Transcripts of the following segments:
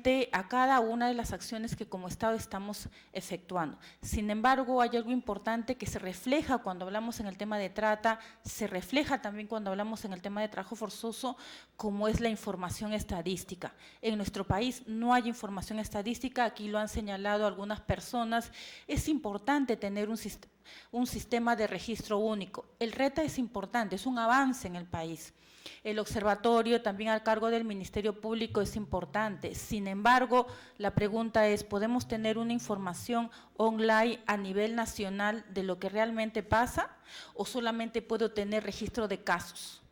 frente a cada una de las acciones que como Estado estamos efectuando. Sin embargo, hay algo importante que se refleja cuando hablamos en el tema de trata, se refleja también cuando hablamos en el tema de trabajo forzoso, como es la información estadística. En nuestro país no hay información estadística, aquí lo han señalado algunas personas. Es importante tener un sistema de registro único. El RETA es importante, es un avance en el país. El observatorio también al cargo del Ministerio Público es importante. Sin embargo, la pregunta es, ¿podemos tener una información online a nivel nacional de lo que realmente pasa o solamente puedo tener registro de casos?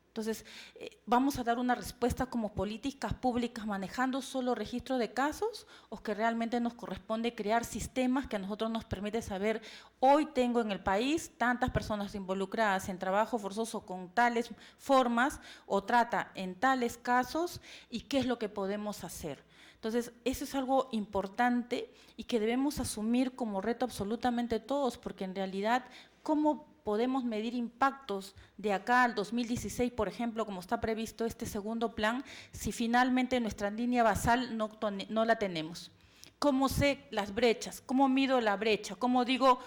Entonces, ¿vamos a dar una respuesta como políticas públicas manejando solo registro de casos o que realmente nos corresponde crear sistemas que a nosotros nos permite saber, hoy tengo en el país tantas personas involucradas en trabajo forzoso con tales formas o trata en tales casos y qué es lo que podemos hacer? Entonces, eso es algo importante y que debemos asumir como reto absolutamente todos, porque en realidad, ¿cómo podemos medir impactos de acá al 2016, por ejemplo, como está previsto este segundo plan, si finalmente nuestra línea basal no la tenemos? ¿Cómo sé las brechas? ¿Cómo mido la brecha? ¿Cómo digo,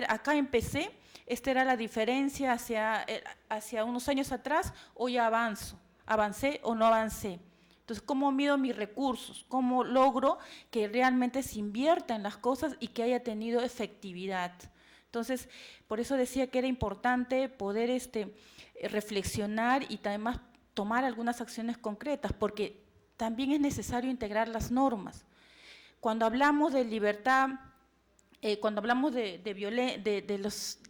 acá empecé, esta era la diferencia hacia unos años atrás, hoy avancé o no avancé? Entonces, ¿cómo mido mis recursos? ¿Cómo logro que realmente se invierta en las cosas y que haya tenido efectividad? Entonces, por eso decía que era importante poder reflexionar y además tomar algunas acciones concretas, porque también es necesario integrar las normas. Cuando hablamos de libertad, cuando hablamos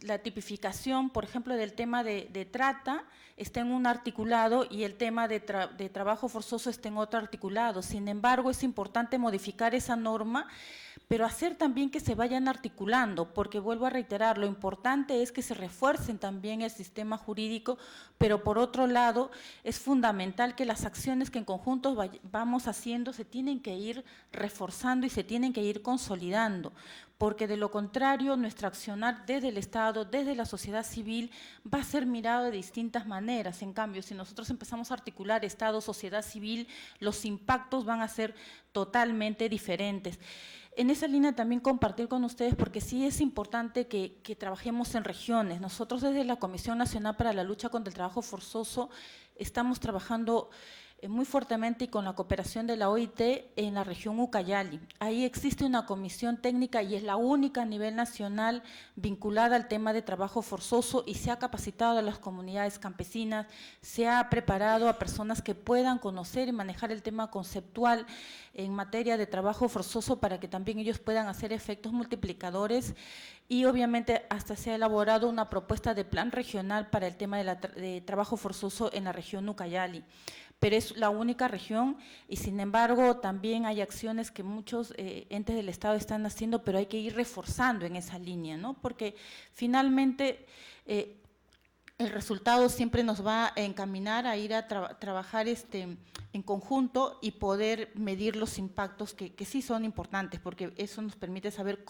la tipificación, por ejemplo, del tema de trata, está en un articulado y el tema de trabajo forzoso está en otro articulado. Sin embargo, es importante modificar esa norma, pero hacer también que se vayan articulando, porque vuelvo a reiterar, lo importante es que se refuercen también el sistema jurídico, pero por otro lado es fundamental que las acciones que en conjunto vamos haciendo se tienen que ir reforzando y se tienen que ir consolidando, porque de lo contrario nuestro accionar desde el Estado, desde la sociedad civil, va a ser mirado de distintas maneras. En cambio, si nosotros empezamos a articular Estado, sociedad civil, los impactos van a ser totalmente diferentes. En esa línea también compartir con ustedes, porque sí es importante que trabajemos en regiones. Nosotros desde la Comisión Nacional para la Lucha contra el Trabajo Forzoso estamos trabajando muy fuertemente y con la cooperación de la OIT en la región Ucayali. Ahí existe una comisión técnica y es la única a nivel nacional vinculada al tema de trabajo forzoso y se ha capacitado a las comunidades campesinas, se ha preparado a personas que puedan conocer y manejar el tema conceptual en materia de trabajo forzoso para que también ellos puedan hacer efectos multiplicadores y obviamente hasta se ha elaborado una propuesta de plan regional para el tema de trabajo forzoso en la región Ucayali. Pero es la única región y sin embargo también hay acciones que muchos entes del Estado están haciendo, pero hay que ir reforzando en esa línea, ¿no? Porque finalmente el resultado siempre nos va a encaminar a ir a trabajar en conjunto y poder medir los impactos que sí son importantes, porque eso nos permite saber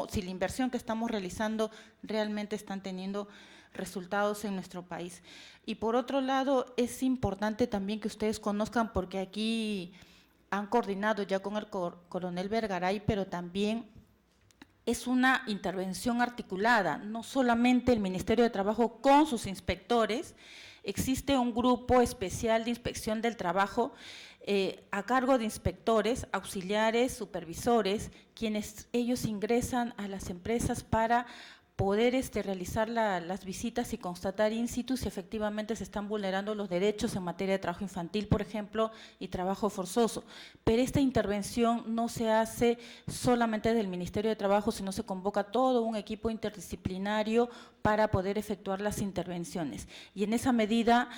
si la inversión que estamos realizando realmente están teniendo resultados en nuestro país. Y por otro lado, es importante también que ustedes conozcan, porque aquí han coordinado ya con el coronel Vergaray, pero también es una intervención articulada, no solamente el Ministerio de Trabajo con sus inspectores, existe un grupo especial de inspección del trabajo a cargo de inspectores, auxiliares, supervisores, quienes ellos ingresan a las empresas para poder realizar las visitas y constatar in situ si efectivamente se están vulnerando los derechos en materia de trabajo infantil, por ejemplo, y trabajo forzoso. Pero esta intervención no se hace solamente del Ministerio de Trabajo, sino se convoca todo un equipo interdisciplinario para poder efectuar las intervenciones. Y en esa medida,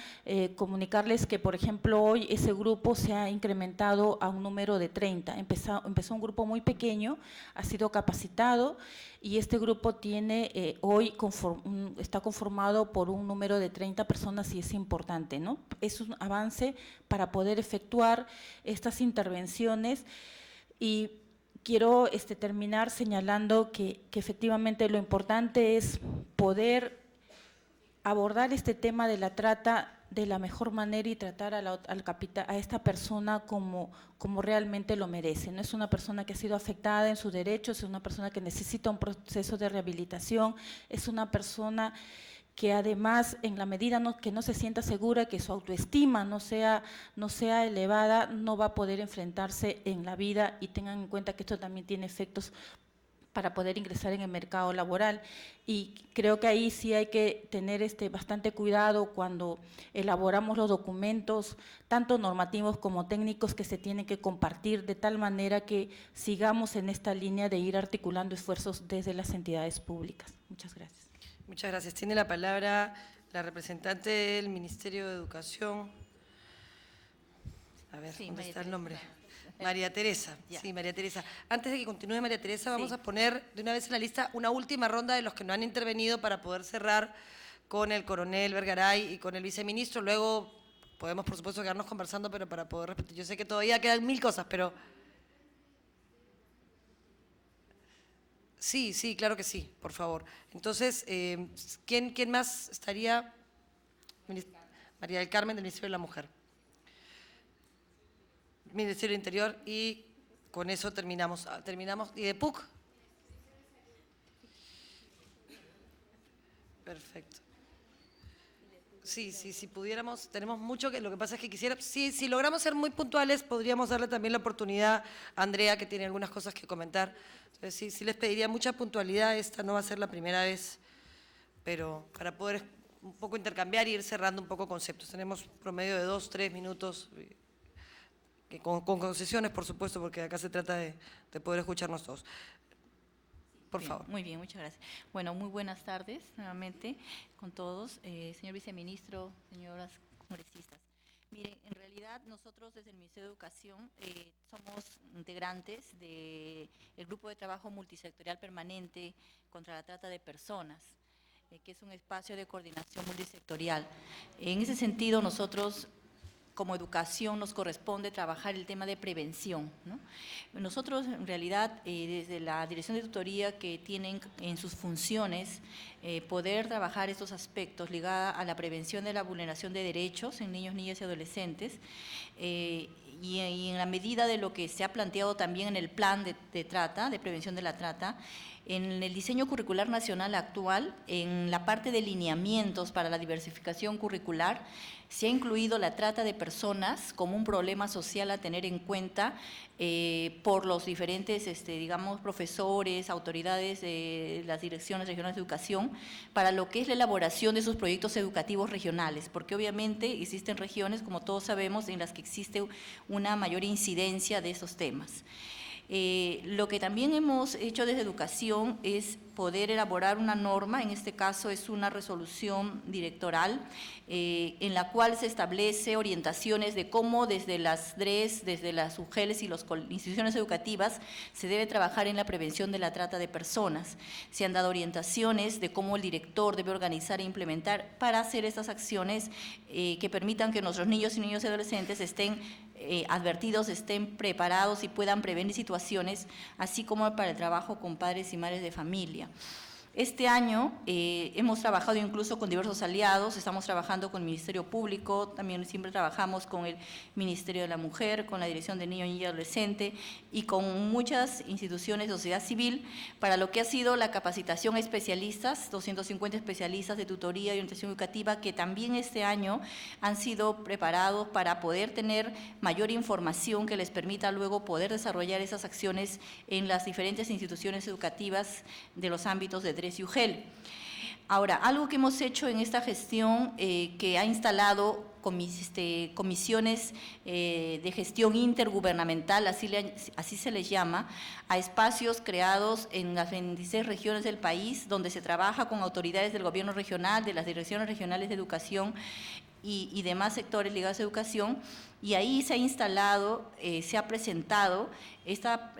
comunicarles que, por ejemplo, hoy ese grupo se ha incrementado a un número de 30. Empezó un grupo muy pequeño, ha sido capacitado y este grupo tiene hoy está conformado por un número de 30 personas y es importante, ¿no? Es un avance para poder efectuar estas intervenciones y quiero terminar señalando que efectivamente lo importante es poder abordar este tema de la trata de la mejor manera y tratar a esta persona como realmente lo merece. No es una persona que ha sido afectada en sus derechos, es una persona que necesita un proceso de rehabilitación, es una persona que además, en la medida que no se sienta segura, que su autoestima no sea elevada, no va a poder enfrentarse en la vida, y tengan en cuenta que esto también tiene efectos para poder ingresar en el mercado laboral. Y creo que ahí sí hay que tener bastante cuidado cuando elaboramos los documentos, tanto normativos como técnicos, que se tienen que compartir de tal manera que sigamos en esta línea de ir articulando esfuerzos desde las entidades públicas. Muchas gracias. Muchas gracias. Tiene la palabra la representante del Ministerio de Educación. A ver, Sí, ¿dónde María está el Teresa. nombre? María Teresa. Ya. Sí, María Teresa. Antes de que continúe María Teresa, vamos Sí. a poner de una vez en la lista una última ronda de los que no han intervenido para poder cerrar con el coronel Vergaray y con el viceministro. Luego podemos, por supuesto, quedarnos conversando, pero para poder repetir. Yo sé que todavía quedan 1000 cosas, pero… Sí, sí, claro que sí, por favor. Entonces, ¿quién más estaría? María del Carmen, del Ministerio de la Mujer. Ministerio del Interior, y con eso terminamos. ¿Y de PUC? Perfecto. Sí, sí, si pudiéramos, tenemos mucho que, lo que pasa es que quisiera, sí, si logramos ser muy puntuales, podríamos darle también la oportunidad a Andrea, que tiene algunas cosas que comentar. Entonces, sí, sí les pediría mucha puntualidad, esta no va a ser la primera vez, pero para poder un poco intercambiar y ir cerrando un poco conceptos. Tenemos promedio de 2, 3 minutos, con concesiones, por supuesto, porque acá se trata de poder escucharnos todos. Por Bien, favor. muy bien, muchas gracias. Bueno, muy buenas tardes nuevamente con todos. Señor viceministro, señoras congresistas. Miren, en realidad nosotros desde el Ministerio de Educación somos integrantes del Grupo de Trabajo Multisectorial Permanente contra la Trata de Personas, que es un espacio de coordinación multisectorial. En ese sentido, nosotros, como educación, nos corresponde trabajar el tema de prevención, ¿no? Nosotros, en realidad, desde la Dirección de Tutoría, que tienen en sus funciones poder trabajar estos aspectos ligados a la prevención de la vulneración de derechos en niños, niñas y adolescentes, y en la medida de lo que se ha planteado también en el plan de trata, de prevención de la trata, en el diseño curricular nacional actual, en la parte de lineamientos para la diversificación curricular, se ha incluido la trata de personas como un problema social a tener en cuenta por los diferentes, digamos, profesores, autoridades de las direcciones regionales de educación, para lo que es la elaboración de sus proyectos educativos regionales, porque obviamente existen regiones, como todos sabemos, en las que existe una mayor incidencia de esos temas. Lo que también hemos hecho desde educación es poder elaborar una norma, en este caso es una resolución directoral, en la cual se establece orientaciones de cómo desde las DRES, desde las UGELs y las instituciones educativas se debe trabajar en la prevención de la trata de personas. Se han dado orientaciones de cómo el director debe organizar e implementar para hacer estas acciones que permitan que nuestros niños y adolescentes estén advertidos, estén preparados y puedan prevenir situaciones, así como para el trabajo con padres y madres de familia. Este año hemos trabajado incluso con diversos aliados, estamos trabajando con el Ministerio Público, también siempre trabajamos con el Ministerio de la Mujer, con la Dirección de Niño y Adolescente y con muchas instituciones de sociedad civil para lo que ha sido la capacitación a especialistas, 250 especialistas de tutoría y orientación educativa que también este año han sido preparados para poder tener mayor información que les permita luego poder desarrollar esas acciones en las diferentes instituciones educativas de los ámbitos de DRES y UGEL. Ahora, algo que hemos hecho en esta gestión que ha instalado comisiones de gestión intergubernamental, así se les llama, a espacios creados en las 26 regiones del país, donde se trabaja con autoridades del gobierno regional, de las direcciones regionales de educación y demás sectores ligados a educación, y ahí se ha instalado, se ha presentado esta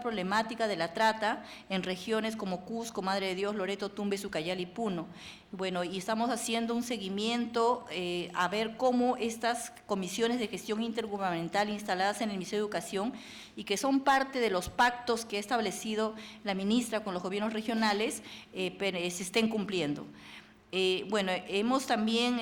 problemática de la trata en regiones como Cusco, Madre de Dios, Loreto, Tumbes, Ucayali y Puno. Bueno, y estamos haciendo un seguimiento a ver cómo estas comisiones de gestión intergubernamental instaladas en el Ministerio de Educación y que son parte de los pactos que ha establecido la ministra con los gobiernos regionales, se estén cumpliendo. Bueno, hemos también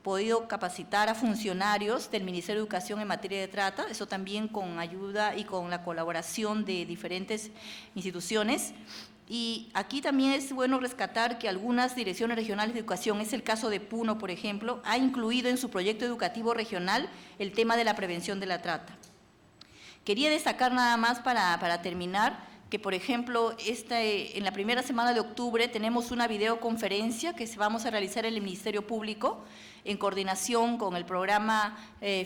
podido capacitar a funcionarios del Ministerio de Educación en materia de trata, eso también con ayuda y con la colaboración de diferentes instituciones. Y aquí también es bueno rescatar que algunas direcciones regionales de educación, es el caso de Puno, por ejemplo, ha incluido en su proyecto educativo regional el tema de la prevención de la trata. Quería destacar nada más para terminar que, por ejemplo, en la primera semana de octubre tenemos una videoconferencia que vamos a realizar en el Ministerio Público en coordinación con el programa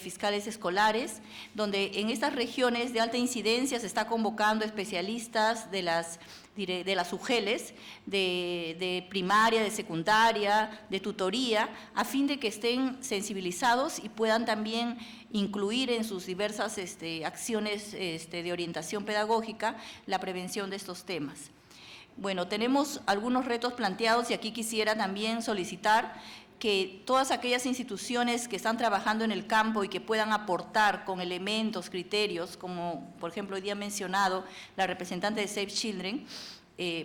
Fiscales Escolares, donde en estas regiones de alta incidencia se está convocando especialistas de las UGELes, de primaria, de secundaria, de tutoría, a fin de que estén sensibilizados y puedan también incluir en sus diversas acciones de orientación pedagógica la prevención de estos temas. Bueno, tenemos algunos retos planteados y aquí quisiera también solicitar que todas aquellas instituciones que están trabajando en el campo y que puedan aportar con elementos, criterios, como por ejemplo hoy día mencionado la representante de Save Children,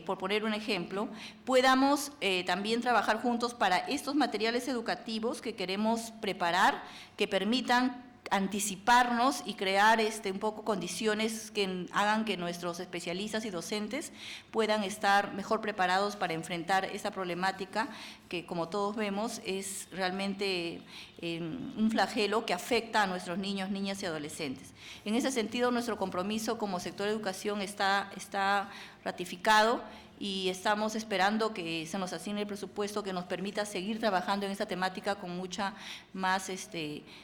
por poner un ejemplo, podamos también trabajar juntos para estos materiales educativos que queremos preparar, que permitan anticiparnos y crear un poco condiciones que hagan que nuestros especialistas y docentes puedan estar mejor preparados para enfrentar esta problemática que, como todos vemos, es realmente un flagelo que afecta a nuestros niños, niñas y adolescentes. En ese sentido, nuestro compromiso como sector de educación está ratificado y estamos esperando que se nos asigne el presupuesto que nos permita seguir trabajando en esta temática con mucha más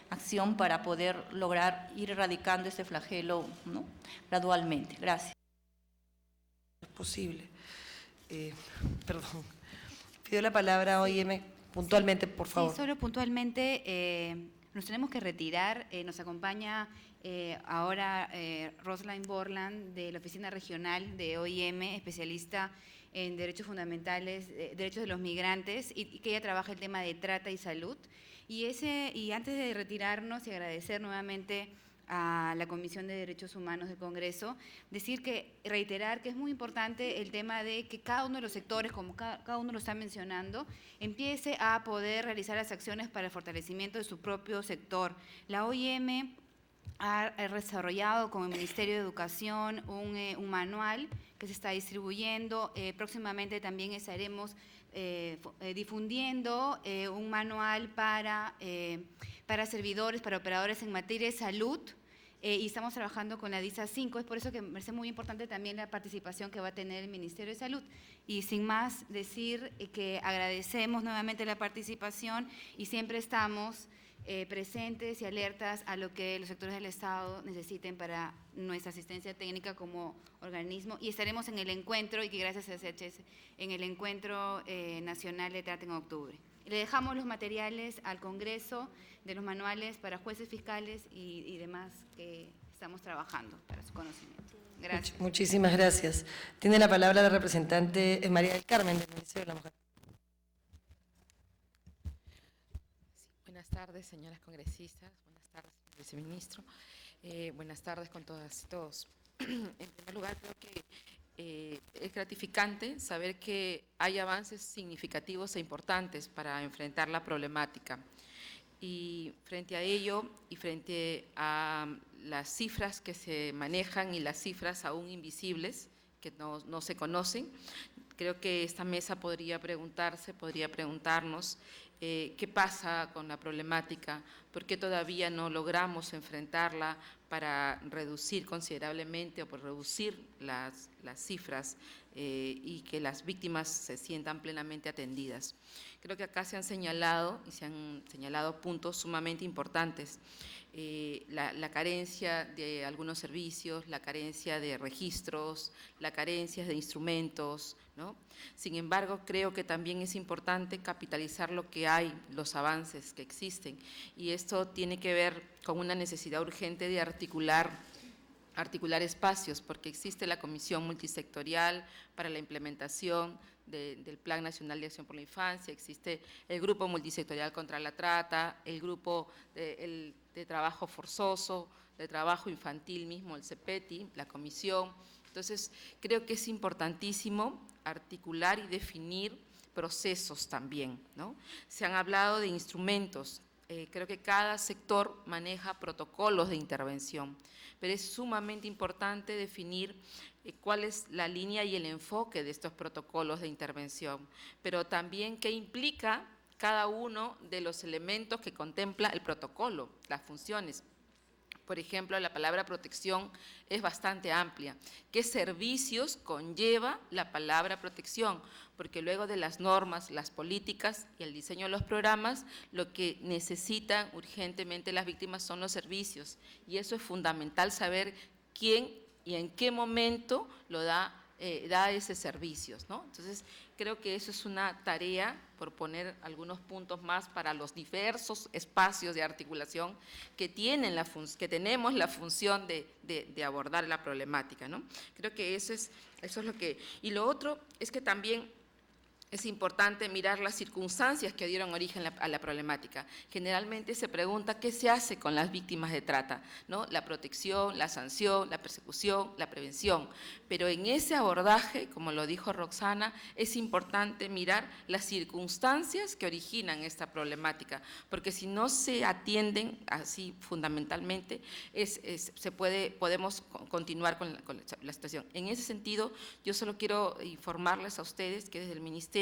acción para poder lograr ir erradicando este flagelo, ¿no?, gradualmente. Gracias. Es posible. Perdón. Pido la palabra, OIM, puntualmente, por favor. Sí, solo puntualmente, nos tenemos que retirar. Nos acompaña ahora Rosalind Borland, de la Oficina Regional de OIM, especialista en derechos fundamentales, derechos de los migrantes, y que ella trabaja el tema de trata y salud. Y antes de retirarnos y agradecer nuevamente a la Comisión de Derechos Humanos del Congreso, reiterar que es muy importante el tema de que cada uno de los sectores, como cada uno lo está mencionando, empiece a poder realizar las acciones para el fortalecimiento de su propio sector. La OIM ha desarrollado con el Ministerio de Educación un manual que se está distribuyendo. Próximamente también estaremos difundiendo un manual para servidores, para operadores en materia de salud, y estamos trabajando con la DISA 5, es por eso que me parece muy importante también la participación que va a tener el Ministerio de Salud. Y sin más decir que agradecemos nuevamente la participación y siempre estamos presentes y alertas a lo que los sectores del Estado necesiten para nuestra asistencia técnica como organismo, y estaremos en el encuentro, y que gracias a CHS, en el encuentro nacional de trata en octubre. Le dejamos los materiales al Congreso de los manuales para jueces, fiscales y demás que estamos trabajando para su conocimiento. Gracias. Muchísimas gracias. Tiene la palabra la representante María del Carmen, del Ministerio de la Mujer. Buenas tardes, señoras congresistas. Buenas tardes, señor viceministro. Buenas tardes con todas y todos. En primer lugar, creo que es gratificante saber que hay avances significativos e importantes para enfrentar la problemática. Y frente a ello y frente a las cifras que se manejan y las cifras aún invisibles, que no se conocen, creo que esta mesa podría preguntarnos qué pasa con la problemática, por qué todavía no logramos enfrentarla para reducir considerablemente o por reducir las cifras y que las víctimas se sientan plenamente atendidas. Creo que acá se han señalado puntos sumamente importantes. La carencia de algunos servicios, la carencia de registros, la carencia de instrumentos, ¿no? Sin embargo, creo que también es importante capitalizar lo que hay, los avances que existen, y esto tiene que ver con una necesidad urgente de articular espacios, porque existe la Comisión Multisectorial para la implementación del Plan Nacional de Acción por la Infancia, existe el Grupo Multisectorial contra la Trata, el Grupo de Trabajo Forzoso, de Trabajo Infantil mismo, el CEPETI, la Comisión. Entonces, creo que es importantísimo articular y definir procesos también, ¿no? Se han hablado de instrumentos. Creo que cada sector maneja protocolos de intervención, pero es sumamente importante definir cuál es la línea y el enfoque de estos protocolos de intervención, pero también qué implica cada uno de los elementos que contempla el protocolo, las funciones. Por ejemplo, la palabra protección es bastante amplia. ¿Qué servicios conlleva la palabra protección? Porque luego de las normas, las políticas y el diseño de los programas, lo que necesitan urgentemente las víctimas son los servicios. Y eso es fundamental saber quién y en qué momento lo da esos servicios, ¿no? Entonces, creo que eso es una tarea, por poner algunos puntos más, para los diversos espacios de articulación que tenemos la función de abordar la problemática, ¿no? Creo que eso es lo que… Y lo otro es que también es importante mirar las circunstancias que dieron origen a la problemática. Generalmente se pregunta qué se hace con las víctimas de trata, ¿no? La protección, la sanción, la persecución, la prevención. Pero en ese abordaje, como lo dijo Roxana, es importante mirar las circunstancias que originan esta problemática, porque si no se atienden así fundamentalmente, podemos continuar con la situación. En ese sentido, yo solo quiero informarles a ustedes que desde el Ministerio,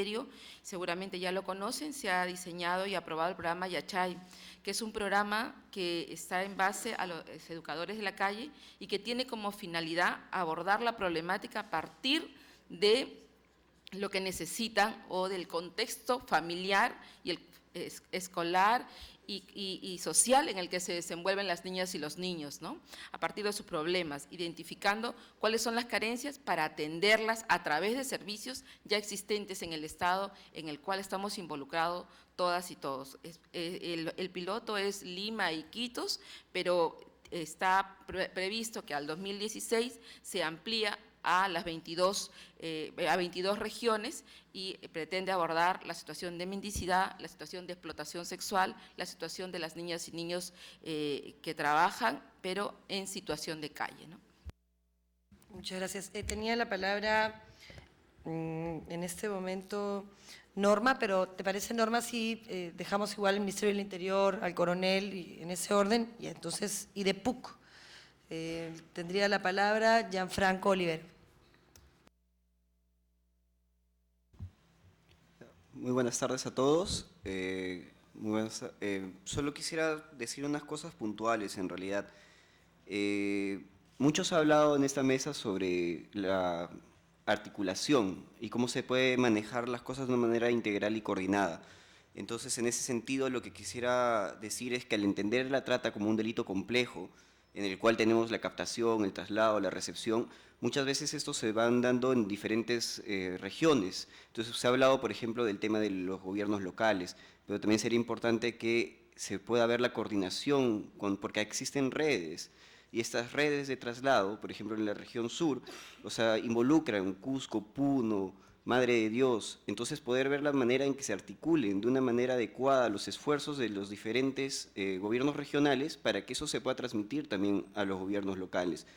seguramente ya lo conocen, se ha diseñado y aprobado el programa Yachay, que es un programa que está en base a los educadores de la calle y que tiene como finalidad abordar la problemática a partir de lo que necesitan o del contexto familiar y escolar y social en el que se desenvuelven las niñas y los niños, ¿no? A partir de sus problemas, identificando cuáles son las carencias para atenderlas a través de servicios ya existentes en el Estado en el cual estamos involucrados todas y todos. El piloto es Lima y Iquitos, pero está previsto que al 2016 se amplía a las 22 regiones y pretende abordar la situación de mendicidad, la situación de explotación sexual, la situación de las niñas y niños que trabajan, pero en situación de calle, ¿no? Muchas gracias. Tenía la palabra en este momento Norma, pero ¿te parece, Norma, si dejamos igual el Ministerio del Interior, al coronel, y en ese orden, y entonces, y de PUC? Tendría la palabra Gianfranco Oliver. Muy buenas tardes a todos. Solo quisiera decir unas cosas puntuales, en realidad. Muchos han hablado en esta mesa sobre la articulación y cómo se puede manejar las cosas de una manera integral y coordinada. Entonces, en ese sentido, lo que quisiera decir es que al entender la trata como un delito complejo, en el cual tenemos la captación, el traslado, la recepción, muchas veces estos se van dando en diferentes regiones. Entonces se ha hablado, por ejemplo, del tema de los gobiernos locales, pero también sería importante que se pueda ver la coordinación, porque existen redes, y estas redes de traslado, por ejemplo, en la región sur, o sea, involucran Cusco, Puno, Madre de Dios, entonces poder ver la manera en que se articulen de una manera adecuada los esfuerzos de los diferentes gobiernos regionales para que eso se pueda transmitir también a los gobiernos locales.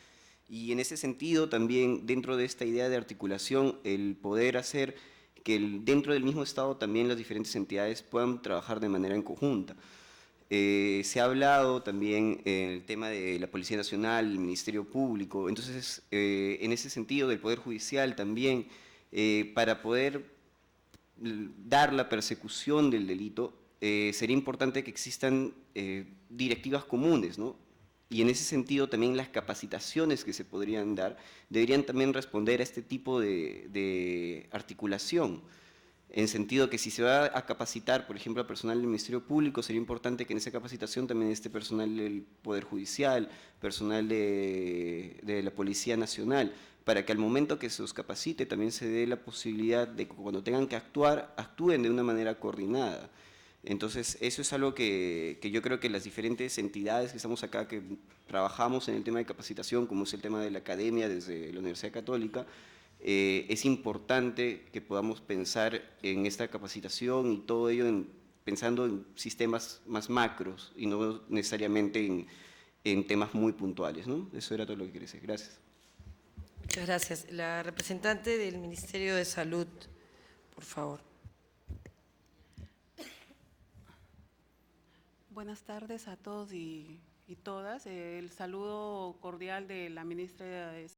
Y en ese sentido también dentro de esta idea de articulación, el poder hacer que dentro del mismo Estado también las diferentes entidades puedan trabajar de manera en conjunta. Se ha hablado también el tema de la Policía Nacional, el Ministerio Público, entonces en ese sentido del Poder Judicial también, para poder dar la persecución del delito, sería importante que existan directivas comunes, ¿no? Y en ese sentido también las capacitaciones que se podrían dar deberían también responder a este tipo de articulación, en sentido que si se va a capacitar, por ejemplo, a personal del Ministerio Público, sería importante que en esa capacitación también esté personal del Poder Judicial, personal de la Policía Nacional, para que al momento que se los capacite también se dé la posibilidad de que cuando tengan que actuar, actúen de una manera coordinada. Entonces, eso es algo que yo creo que las diferentes entidades que estamos acá, que trabajamos en el tema de capacitación, como es el tema de la academia desde la Universidad Católica, es importante que podamos pensar en esta capacitación y todo ello pensando en sistemas más macros y no necesariamente en temas muy puntuales, ¿no? Eso era todo lo que quería decir. Gracias. Muchas gracias. La representante del Ministerio de Salud, por favor. Buenas tardes a todos y todas. El saludo cordial de la ministra